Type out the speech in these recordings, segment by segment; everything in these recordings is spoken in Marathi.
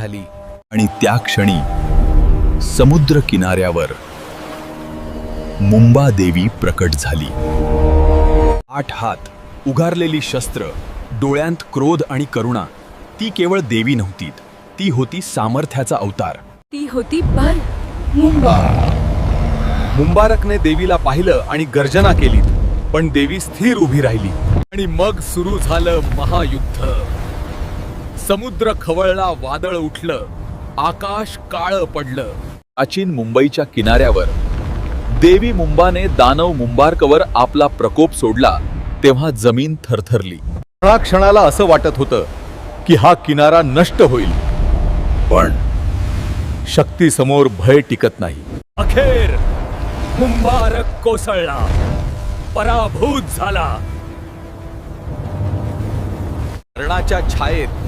झाली आणि त्या क्षणी समुद्र किनाऱ्यावर मुंबादेवी प्रकट झाली। 8 हात, उगारलेली शस्त्र, डोळ्यांत क्रोध आणि करुणा। ती केवळ देवी नव्हती, ती होती सामर्थ्याचा अवतार। ती होती मुंबा। मुंबारकने देवीला पाहिलं आणि गर्जना केली, पण देवी स्थिर उभी राहिली। आणि मग सुरू झालं महायुद्ध। समुद्र खवळला, वादळ उठलं, आकाश काळं पडलं। प्राचीन मुंबईच्या किनाऱ्यावर देवी मुंबाने दानव मुंबारकवर आपला प्रकोप सोडला तेव्हा जमीन थरथरली। क्षणाला असं वाटत होतं की हा किनारा नष्ट होईल, पण शक्तीसमोर भय टिकत नाही। अखेर मुंबारक कोसळला, पराभूत झाला। मरणाच्या छायेत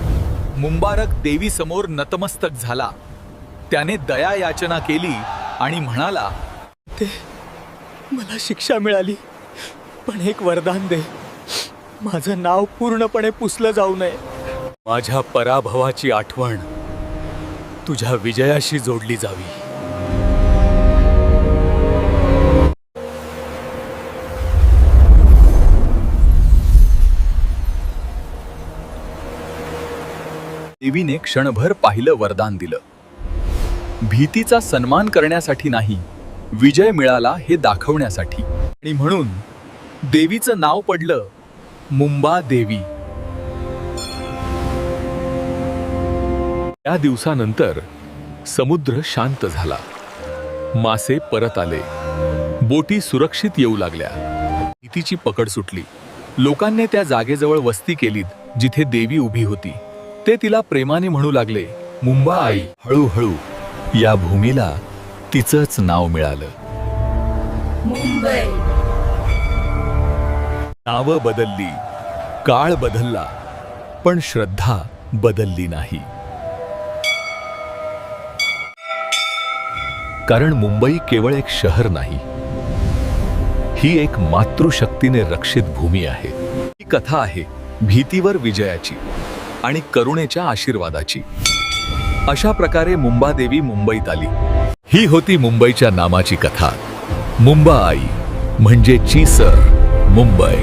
मुंबारक देवी समोर नतमस्तक झाला। त्याने दया याचना केली आणि म्हणाला, मला शिक्षा मिळाली, पण एक वरदान दे, माझं नाव पूर्णपणे पुसलं जाऊ नये। माझ्या पराभवाची आठवण तुझ्या विजयाशी जोडली जावी। देवीने क्षणभर पाहिलं, वरदान दिलं। भीतीचा सन्मान करण्यासाठी नाही, विजय मिळाला हे दाखवण्यासाठी। आणि म्हणून देवीचं नाव पडलं मुंबा देवी। त्या दिवसानंतर समुद्र शांत झाला, मासे परत आले, बोटी सुरक्षित येऊ लागल्या। भीतीची पकड सुटली। लोकांनी त्या जागेजवळ वस्ती केलीत जिथे देवी उभी होती। ते तिला प्रेमाने म्हणू लागले, मुंबा आई। हळूहळू या भूमीला तिचंच नाव मिळालं, मुंबई। नावं बदलली, काळ बदलला, पण श्रद्धा बदलली नाही। कारण मुंबई केवळ एक शहर नाही, ही एक मातृशक्तीने रक्षित भूमी आहे। ही कथा आहे भीतीवर विजयाची आणि करुणेच्या आशीर्वादाची। अशा प्रकारे मुंबादेवी मुंबईत आली। ही होती मुंबईच्या नामाची कथा। मुंबा आई म्हणजे चीसर मुंबई।